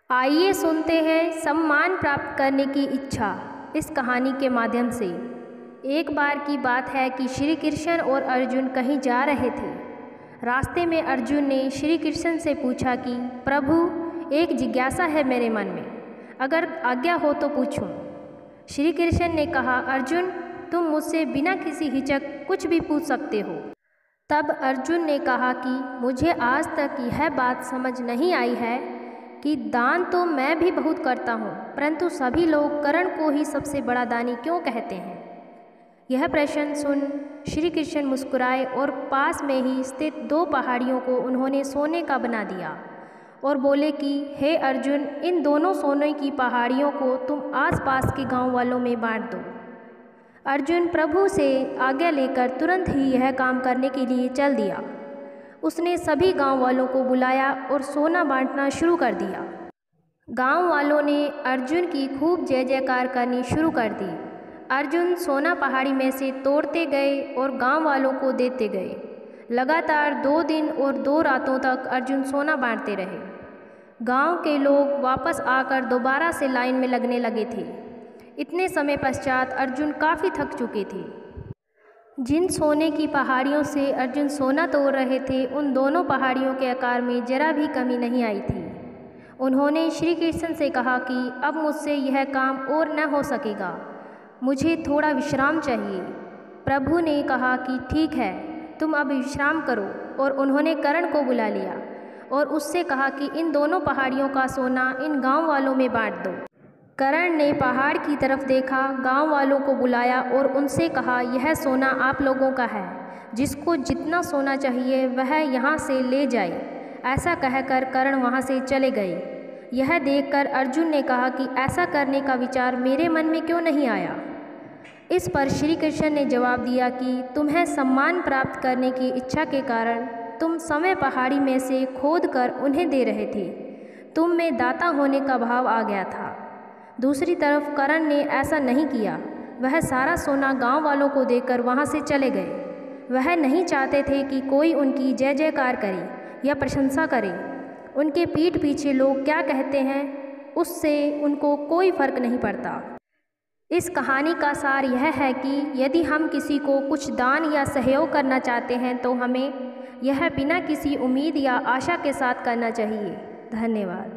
आइए सुनते हैं सम्मान प्राप्त करने की इच्छा इस कहानी के माध्यम से। एक बार की बात है कि श्री कृष्ण और अर्जुन कहीं जा रहे थे। रास्ते में अर्जुन ने श्री कृष्ण से पूछा कि प्रभु, एक जिज्ञासा है मेरे मन में, अगर आज्ञा हो तो पूछूं। श्री कृष्ण ने कहा, अर्जुन, तुम मुझसे बिना किसी हिचक कुछ भी पूछ सकते हो। तब अर्जुन ने कहा कि मुझे आज तक यह बात समझ नहीं आई है कि दान तो मैं भी बहुत करता हूँ, परंतु सभी लोग कर्ण को ही सबसे बड़ा दानी क्यों कहते हैं। यह प्रश्न सुन श्री कृष्ण मुस्कुराए और पास में ही स्थित 2 पहाड़ियों को उन्होंने सोने का बना दिया और बोले कि हे अर्जुन, इन दोनों सोने की पहाड़ियों को तुम आसपास के गांव वालों में बांट दो। अर्जुन प्रभु से आज्ञा लेकर तुरंत ही यह काम करने के लिए चल दिया। उसने सभी गांव वालों को बुलाया और सोना बांटना शुरू कर दिया। गांव वालों ने अर्जुन की खूब जय जयकार करनी शुरू कर दी। अर्जुन सोना पहाड़ी में से तोड़ते गए और गांव वालों को देते गए। लगातार 2 दिन और 2 रातों तक अर्जुन सोना बांटते रहे। गांव के लोग वापस आकर दोबारा से लाइन में लगने लगे थे। इतने समय पश्चात अर्जुन काफ़ी थक चुके थे। जिन सोने की पहाड़ियों से अर्जुन सोना तोड़ रहे थे, उन दोनों पहाड़ियों के आकार में जरा भी कमी नहीं आई थी। उन्होंने श्री कृष्ण से कहा कि अब मुझसे यह काम और न हो सकेगा, मुझे थोड़ा विश्राम चाहिए। प्रभु ने कहा कि ठीक है, तुम अब विश्राम करो, और उन्होंने कर्ण को बुला लिया और उससे कहा कि इन दोनों पहाड़ियों का सोना इन गांव वालों में बांट दो। कर्ण ने पहाड़ की तरफ देखा, गांव वालों को बुलाया और उनसे कहा, यह सोना आप लोगों का है, जिसको जितना सोना चाहिए वह यहाँ से ले जाए। ऐसा कहकर कर्ण वहाँ से चले गए। यह देखकर अर्जुन ने कहा कि ऐसा करने का विचार मेरे मन में क्यों नहीं आया। इस पर श्री कृष्ण ने जवाब दिया कि तुम्हें सम्मान प्राप्त करने की इच्छा के कारण तुम समय पहाड़ी में से खोद कर उन्हें दे रहे थे। तुम में दाता होने का भाव आ गया था। दूसरी तरफ कर्ण ने ऐसा नहीं किया। वह सारा सोना गांव वालों को देकर वहां से चले गए। वह नहीं चाहते थे कि कोई उनकी जय जयकार करे या प्रशंसा करे। उनके पीठ पीछे लोग क्या कहते हैं, उससे उनको कोई फर्क नहीं पड़ता। इस कहानी का सार यह है कि यदि हम किसी को कुछ दान या सहयोग करना चाहते हैं तो हमें यह बिना किसी उम्मीद या आशा के साथ करना चाहिए। धन्यवाद।